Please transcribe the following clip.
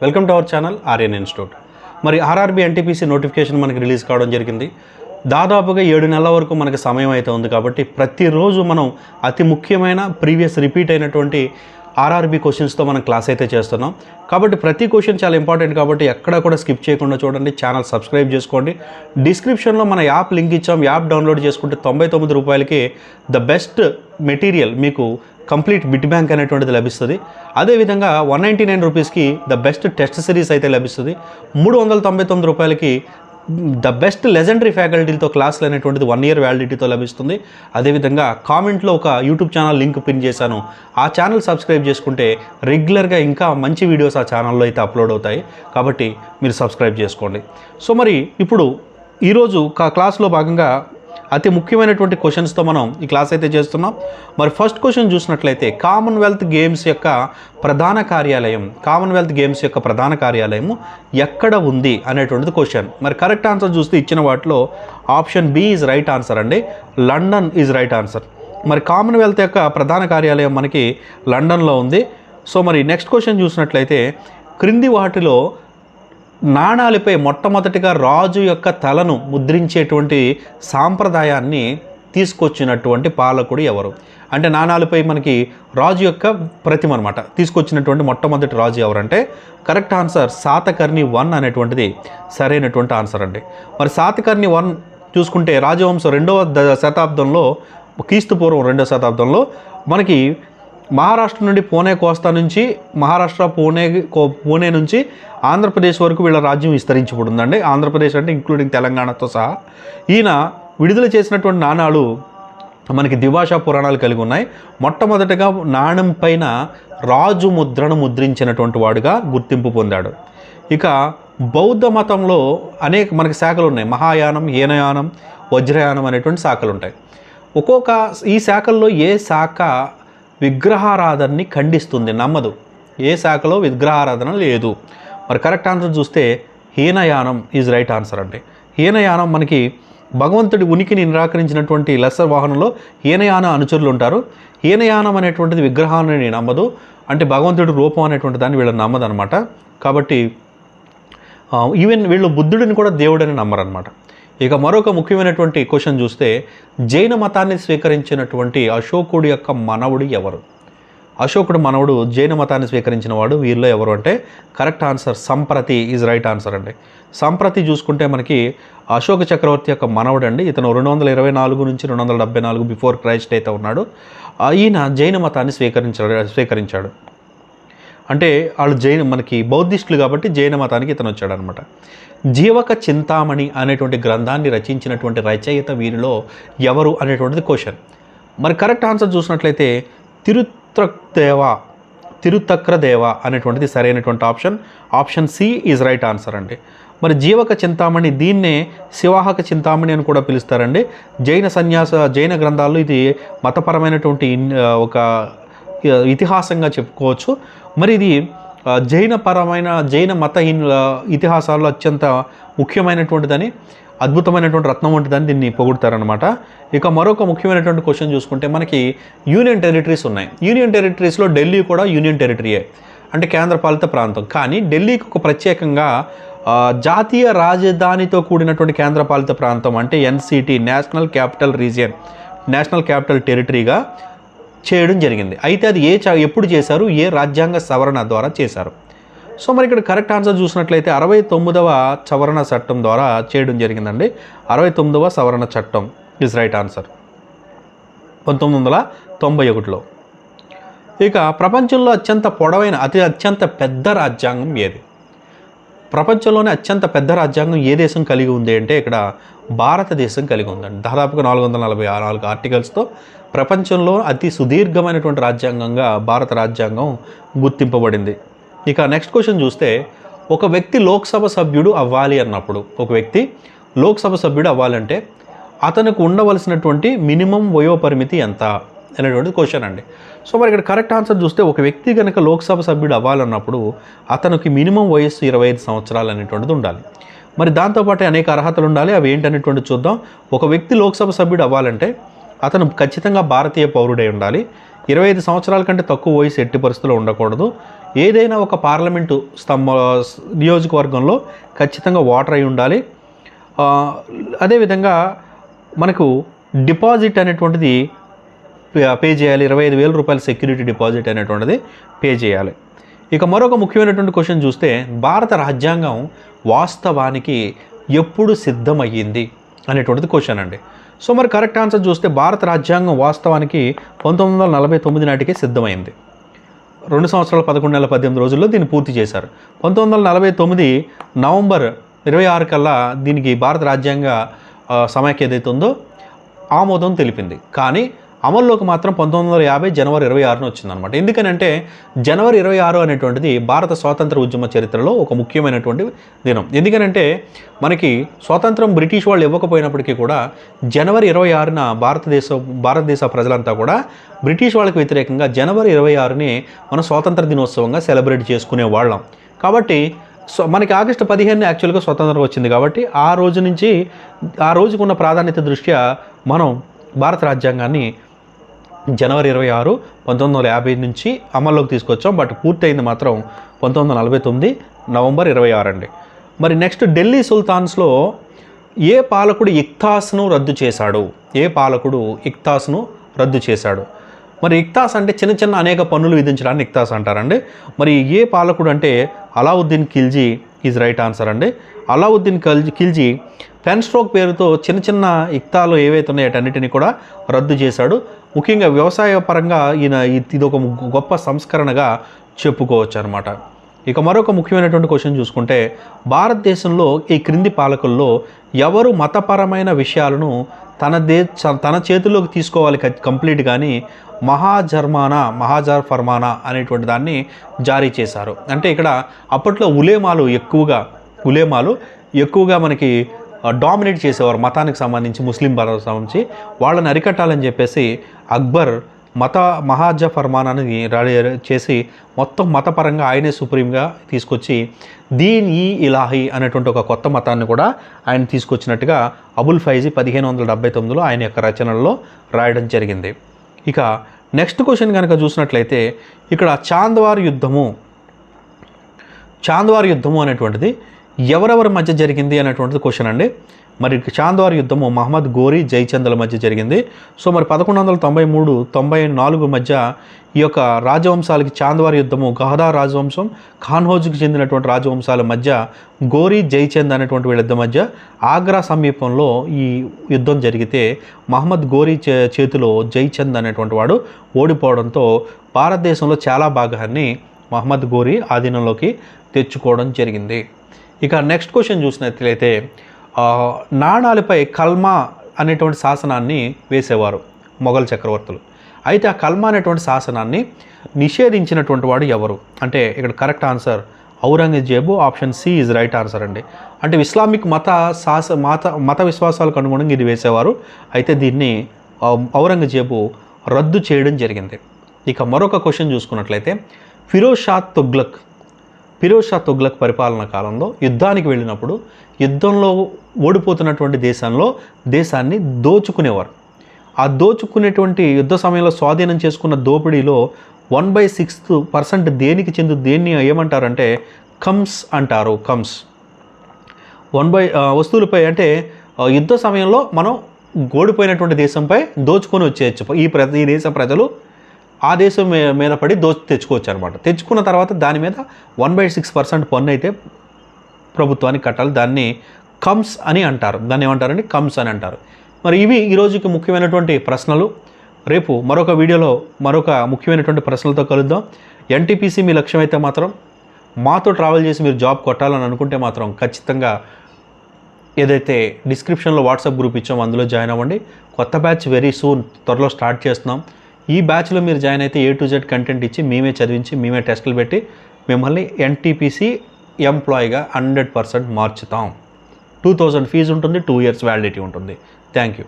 Welcome to our channel Aryan institute. మరి RRB NTPC notification మనకి release కావడం జరిగింది. దాదాపుగా 7 నెలల వరకు మనకి సమయం అయితే ఉంది. కాబట్టి ప్రతిరోజు మనం అతి ముఖ్యమైన ప్రీవియస్ రిపీట్ అయినటువంటి ఆర్ఆర్బీ క్వశ్చన్స్తో మనం క్లాస్ అయితే చేస్తున్నాం. కాబట్టి ప్రతి క్వశ్చన్ చాలా ఇంపార్టెంట్ కాబట్టి ఎక్కడ కూడా స్కిప్ చేయకుండా చూడండి. ఛానల్ సబ్స్క్రైబ్ చేసుకోండి. డిస్క్రిప్షన్లో మన యాప్ లింక్ ఇచ్చాం. యాప్ డౌన్లోడ్ చేసుకుంటే 99 రూపాయలకి ద బెస్ట్ మెటీరియల్ మీకు కంప్లీట్ బిట్ బ్యాంక్ అనేటువంటిది లభిస్తుంది. అదేవిధంగా 199 రూపీస్కి ద బెస్ట్ టెస్ట్ సిరీస్ అయితే లభిస్తుంది. 399 రూపాయలకి ద బెస్ట్ లెజెండరీ ఫ్యాకల్టీలతో క్లాసులు అనేటువంటిది 1 ఇయర్ వ్యాలిడిటీతో లభిస్తుంది. అదేవిధంగా కామెంట్లో ఒక యూట్యూబ్ ఛానల్ లింక్ పిన్ చేశాను. ఆ ఛానల్ సబ్స్క్రైబ్ చేసుకుంటే రెగ్యులర్గా ఇంకా మంచి వీడియోస్ ఆ ఛానల్లో అయితే అప్లోడ్ అవుతాయి. కాబట్టి మీరు సబ్స్క్రైబ్ చేసుకోండి. సో మరి ఇప్పుడు ఈరోజు క్లాస్లో భాగంగా అతి ముఖ్యమైనటువంటి క్వశ్చన్స్తో మనం ఈ క్లాస్ అయితే చేస్తున్నాం. మరి ఫస్ట్ క్వశ్చన్ చూసినట్లయితే కామన్వెల్త్ గేమ్స్ యొక్క ప్రధాన కార్యాలయం ఎక్కడ ఉంది అనేటువంటిది క్వశ్చన్. మరి కరెక్ట్ ఆన్సర్ చూస్తే ఇచ్చిన వాటిలో option B is right answer అండి. London is right answer. మరి కామన్వెల్త్ యొక్క ప్రధాన కార్యాలయం మనకి లండన్లో ఉంది. సో మరి నెక్స్ట్ క్వశ్చన్ చూసినట్లయితే క్రింది వాటిలో నాణాలపై మొట్టమొదటిగా రాజు యొక్క తలను ముద్రించేటువంటి సాంప్రదాయాన్ని తీసుకొచ్చినటువంటి పాలకుడు ఎవరు? అంటే నాణాలపై మనకి రాజు యొక్క ప్రతిమ అనమాట తీసుకొచ్చినటువంటి మొట్టమొదటి రాజు ఎవరంటే కరెక్ట్ ఆన్సర్ శాతకర్ణి 1 అనేటువంటిది సరైనటువంటి ఆన్సర్ అండి. మరి శాతకర్ణి 1 చూసుకుంటే రాజవంశం 2వ శతాబ్దంలో క్రీస్తుపూర్వం 2వ శతాబ్దంలో మనకి మహారాష్ట్ర నుండి పూణే కోస్తా నుంచి పూణే నుంచి ఆంధ్రప్రదేశ్ వరకు వీళ్ళ రాజ్యం విస్తరించబడిందండి. ఆంధ్రప్రదేశ్ అంటే ఇంక్లూడింగ్ తెలంగాణతో సహా. ఈయన విడుదల చేసినటువంటి నాణాలు మనకి ద్విభాషా పురాణాలు కలిగి ఉన్నాయి. మొట్టమొదటిగా నాణం పైన రాజు ముద్రను ముద్రించినటువంటి వాడుగా గుర్తింపు పొందాడు. ఇక బౌద్ధ మతంలో అనేక మనకి శాఖలు ఉన్నాయి. మహాయానం, హీనయానం, వజ్రయానం అనేటువంటి శాఖలు ఉంటాయి. ఈ శాఖల్లో ఏ శాఖ విగ్రహారాధనని ఖండిస్తుంది, నమ్మదు? ఏ శాఖలో విగ్రహారాధన లేదు? మరి కరెక్ట్ ఆన్సర్ చూస్తే హీనయానం ఈజ్ రైట్ ఆన్సర్ అండి. హీనయానం మనకి భగవంతుడి ఉనికిని నిరాకరించినటువంటి లెస్సర్ వాహనంలో హీనయాన అనుచరులు ఉంటారు. హీనయానం అనేటువంటిది విగ్రహాన్ని నమ్మదు, అంటే భగవంతుడి రూపం అనేటువంటి దాన్ని వీళ్ళు నమ్మదు అనమాట. కాబట్టి ఈవెన్ వీళ్ళు బుద్ధుడిని కూడా దేవుడని నమ్మరనమాట. ఇక మరొక ముఖ్యమైనటువంటి క్వశ్చన్ చూస్తే జైన మతాన్ని స్వీకరించినటువంటి అశోకుడి యొక్క మనవుడు ఎవరు? అశోకుడు మనవుడు జైన మతాన్ని స్వీకరించిన వాడు వీరిలో ఎవరు అంటే correct answer Samprati is right answer అండి. సంప్రతి చూసుకుంటే మనకి అశోక చక్రవర్తి యొక్క మనవుడు అండి. ఇతను 224 నుంచి 274 బిఫోర్ క్రైస్ట్ అయితే ఉన్నాడు. ఈయన జైన మతాన్ని స్వీకరించాడు. అంటే వాళ్ళు మనకి బౌద్ధిస్టులు కాబట్టి జైన మతానికి ఇతను వచ్చాడు అనమాట. జీవక చింతామణి అనేటువంటి గ్రంథాన్ని రచించినటువంటి రచయిత వీరిలో ఎవరు అనేటువంటిది క్వశ్చన్. మరి కరెక్ట్ ఆన్సర్ చూసినట్లయితే తిరుతక్రదేవ అనేటువంటిది సరైనటువంటి option C is right answer అండి. మరి జీవక చింతామణి దీన్నే శివాహక చింతామణి అని కూడా పిలుస్తారండి. జైన గ్రంథాల్లో ఇది మతపరమైనటువంటి ఒక ఇతిహాసంగా చెప్పుకోవచ్చు. మరి ఇది జైన మత ఇతిహాసాల్లో అత్యంత ముఖ్యమైనటువంటిదని, అద్భుతమైనటువంటి రత్నం వంటిదని దీన్ని పొగుడతారనమాట. ఇక మరొక ముఖ్యమైనటువంటి క్వశ్చన్ చూసుకుంటే మనకి యూనియన్ టెరిటరీస్ ఉన్నాయి. యూనియన్ టెరిటరీస్లో ఢిల్లీ కూడా యూనియన్ టెరిటరీయే, అంటే కేంద్రపాలిత ప్రాంతం. కానీ ఢిల్లీకి ఒక ప్రత్యేకంగా జాతీయ రాజధానితో కూడినటువంటి కేంద్రపాలిత ప్రాంతం అంటే ఎన్సిటి, నేషనల్ క్యాపిటల్ టెరిటరీగా చేయడం జరిగింది. అయితే అది ఎప్పుడు చేశారు, ఏ రాజ్యాంగ సవరణ ద్వారా చేశారు? సో మరి ఇక్కడ కరెక్ట్ ఆన్సర్ చూసినట్లయితే 69వ సవరణ చట్టం ద్వారా చేయడం జరిగిందండి. 69వ సవరణ చట్టం ఇస్ రైట్ ఆన్సర్ 1991లో. ఇక ప్రపంచంలో అత్యంత పెద్ద రాజ్యాంగం ఏది? ప్రపంచంలోనే అత్యంత పెద్ద రాజ్యాంగం ఏ దేశం కలిగి ఉంది అంటే ఇక్కడ భారతదేశం కలిగి ఉందండి. దాదాపుగా 444 ఆర్టికల్స్తో ప్రపంచంలో అతి సుదీర్ఘమైనటువంటి రాజ్యాంగంగా భారత రాజ్యాంగం గుర్తింపబడింది. ఇక నెక్స్ట్ క్వశ్చన్ చూస్తే ఒక వ్యక్తి లోక్సభ సభ్యుడు అవ్వాలి అవ్వాలంటే అతనికి ఉండవలసినటువంటి మినిమం వయోపరిమితి ఎంత అనేటువంటిది క్వశ్చన్ అండి. సో మరి ఇక్కడ కరెక్ట్ ఆన్సర్ చూస్తే ఒక వ్యక్తి కనుక లోక్సభ సభ్యుడు అవ్వాలన్నప్పుడు అతనికి మినిమం వయస్సు 25 సంవత్సరాలు అనేటువంటిది ఉండాలి. మరి దాంతోపాటు అనేక అర్హతలు ఉండాలి. అవి ఏంటనేటువంటి చూద్దాం. ఒక వ్యక్తి లోక్సభ సభ్యుడు అవ్వాలంటే అతను ఖచ్చితంగా భారతీయ పౌరుడై ఉండాలి. 25 సంవత్సరాల కంటే తక్కువ వయసు ఎట్టి పరిస్థితుల్లో ఉండకూడదు. ఏదైనా ఒక పార్లమెంటు నియోజకవర్గంలో ఖచ్చితంగా ఓటర్ అయి ఉండాలి. అదేవిధంగా మనకు డిపాజిట్ అనేటువంటిది పే చేయాలి. 25,000 రూపాయల సెక్యూరిటీ డిపాజిట్ అనేటువంటిది పే చేయాలి. ఇక మరొక ముఖ్యమైనటువంటి క్వశ్చన్ చూస్తే భారత రాజ్యాంగం వాస్తవానికి ఎప్పుడు సిద్ధమయ్యింది అనేటువంటిది క్వశ్చన్ అండి. సో మరి కరెక్ట్ ఆన్సర్ చూస్తే భారత రాజ్యాంగం వాస్తవానికి 1949 నాటికే సిద్ధమైంది. 2 సంవత్సరాల 11 నెలల 18 రోజుల్లో దీన్ని పూర్తి చేశారు. 1949 నవంబర్ 26 కల్లా దీనికి భారత రాజ్యాంగ సమైక్య ఏదైతే ఉందో ఆమోదం తెలిపింది. కానీ అమల్లోకి మాత్రం 1950 జనవరి 26న వచ్చిందనమాట. ఎందుకనంటే జనవరి 26 అనేటువంటిది భారత స్వాతంత్ర ఉద్యమ చరిత్రలో ఒక ముఖ్యమైనటువంటి దినం. ఎందుకనంటే మనకి స్వాతంత్రం బ్రిటిష్ వాళ్ళు ఇవ్వకపోయినప్పటికీ కూడా జనవరి 26న భారతదేశ ప్రజలంతా కూడా బ్రిటిష్ వాళ్ళకి వ్యతిరేకంగా జనవరి 26ని మన స్వాతంత్ర దినోత్సవంగా సెలబ్రేట్ చేసుకునే వాళ్ళం. కాబట్టి మనకి ఆగస్టు 15 యాక్చువల్గా స్వతంత్రం వచ్చింది. కాబట్టి ఆ రోజుకున్న ప్రాధాన్యత దృష్ట్యా మనం భారత రాజ్యాంగాన్ని జనవరి 26, 1950 నుంచి అమల్లోకి తీసుకొచ్చాం. బట్ పూర్తయింది మాత్రం 1949 నవంబర్ 26 అండి. మరి నెక్స్ట్ ఢిల్లీ సుల్తాన్స్లో ఏ పాలకుడు ఇక్తాస్ను రద్దు చేశాడు? మరి ఇక్తాస్ అంటే చిన్న అనేక పన్నులు విధించడాన్ని ఇక్తాస్ అంటారండి. మరి ఏ పాలకుడు అంటే Alauddin Khilji is right answer అండి. అలావుద్దీన్ ఖిల్జీ పెన్ స్ట్రోక్ పేరుతో చిన్న ఇక్తాలు ఏవైతే ఉన్నాయో అన్నిటిని కూడా రద్దు చేశాడు. ముఖ్యంగా వ్యవసాయ పరంగా ఇది ఒక గొప్ప సంస్కరణగా చెప్పుకోవచ్చు అనమాట. ఇక మరొక ముఖ్యమైనటువంటి క్వశ్చన్ చూసుకుంటే భారతదేశంలో ఈ క్రింది పాలకుల్లో ఎవరు మతపరమైన విషయాలను తన చేతుల్లోకి తీసుకోవాలి కంప్లీట్ కానీ మహాజర్ ఫర్మానా అనేటువంటి దాన్ని జారీ చేశారు. అంటే ఇక్కడ అప్పట్లో ఉలేమాలు ఎక్కువగా మనకి డామినేట్ చేసేవారు మతానికి సంబంధించి, ముస్లిం మతానికి సంబంధించి. వాళ్ళని అరికట్టాలని చెప్పేసి అక్బర్ మహాజ ఫర్మానాని రెడీ చేసి మొత్తం మతపరంగా ఆయనే సుప్రీంగా తీసుకొచ్చి దీన్ ఈ ఇలాహీ అనేటువంటి ఒక కొత్త మతాన్ని కూడా ఆయన తీసుకొచ్చినట్టుగా అబుల్ ఫైజీ 1579లో ఆయన యొక్క రచనల్లో రాయడం జరిగింది. ఇక నెక్స్ట్ క్వశ్చన్ కనుక చూసినట్లయితే ఇక్కడ చాంద్వార్ యుద్ధము అనేటువంటిది ఎవరెవరి మధ్య జరిగింది అనేటువంటిది క్వశ్చన్ అండి. మరి చాంద్వార్ యుద్ధము మహమ్మద్ గోరీ జైచంద్ల మధ్య జరిగింది. సో మరి 1193-94 మధ్య ఈ యొక్క రాజవంశాలకి చాంద్వార్ యుద్ధము గహదార్ రాజవంశం, ఖాన్హోజ్కి చెందినటువంటి రాజవంశాల మధ్య గోరీ జైచంద్ అనేటువంటి వీళ్ళిద్దరి మధ్య ఆగ్రా సమీపంలో ఈ యుద్ధం జరిగితే మహమ్మద్ గోరీ చేతిలో జైచంద్ అనేటువంటి వాడు ఓడిపోవడంతో భారతదేశంలో చాలా భాగాన్ని మహమ్మద్ గోరీ ఆధీనంలోకి తెచ్చుకోవడం జరిగింది. ఇక నెక్స్ట్ క్వశ్చన్ చూసినట్లయితే నాణాలపై కల్మా అనేటువంటి శాసనాన్ని వేసేవారు మొఘల్ చక్రవర్తులు. అయితే ఆ కల్మా అనేటువంటి శాసనాన్ని నిషేధించినటువంటి వాడు ఎవరు అంటే ఇక్కడ correct answer Aurangzeb. Option C is right answer అండి. అంటే ఇస్లామిక్ మత విశ్వాసాలకు అనుగుణంగా ఇది వేసేవారు. అయితే దీన్ని ఔరంగజేబు రద్దు చేయడం జరిగింది. ఇక మరొక క్వశ్చన్ చూసుకున్నట్లయితే ఫిరోజ్ షా తుగ్లక్ పరిపాలన కాలంలో యుద్ధానికి వెళ్ళినప్పుడు యుద్ధంలో ఓడిపోతున్నటువంటి దేశాన్ని దోచుకునేవారు. ఆ దోచుకునేటువంటి యుద్ధ సమయంలో స్వాధీనం చేసుకున్న దోపిడీలో 1/6% దేన్ని ఏమంటారంటే కమ్స్ అంటారు. వస్తువులపై అంటే యుద్ధ సమయంలో మనం ఓడిపోయినటువంటి దేశంపై దోచుకొని వచ్చేయచ్చు. ఈ దేశ ప్రజలు ఆ దేశం మీద పడి తెచ్చుకోవచ్చు అనమాట. తెచ్చుకున్న తర్వాత దాని మీద 1/6% పన్ను అయితే ప్రభుత్వానికి కట్టాలి. దాన్ని కమ్స్ అని అంటారు. దాన్ని ఏమంటారండి? కమ్స్ అని అంటారు. మరి ఇవి ఈరోజుకి ముఖ్యమైనటువంటి ప్రశ్నలు. రేపు మరొక వీడియోలో మరొక ముఖ్యమైనటువంటి ప్రశ్నలతో కలుద్దాం. ఎన్టీపీసీ మీ లక్ష్యం అయితే మాత్రం మాతో ట్రావెల్ చేసి మీరు జాబ్ కొట్టాలని అనుకుంటే మాత్రం ఖచ్చితంగా ఏదైతే డిస్క్రిప్షన్లో వాట్సాప్ గ్రూప్ ఇచ్చామో అందులో జాయిన్ అవ్వండి. కొత్త బ్యాచ్ వెరీ సూన్ త్వరలో స్టార్ట్ చేస్తున్నాం. ఈ బ్యాచ్లో మీరు జాయిన్ అయితే A to Z కంటెంట్ ఇచ్చి మేమే చదివించి మేమే టెస్టులు పెట్టి మిమ్మల్ని ఎన్టీపీసీ ఎంప్లాయీగా 100% మార్చుతాం. 2000 ఫీజు ఉంటుంది, 2 years వ్యాలిడిటీ ఉంటుంది. Thank you.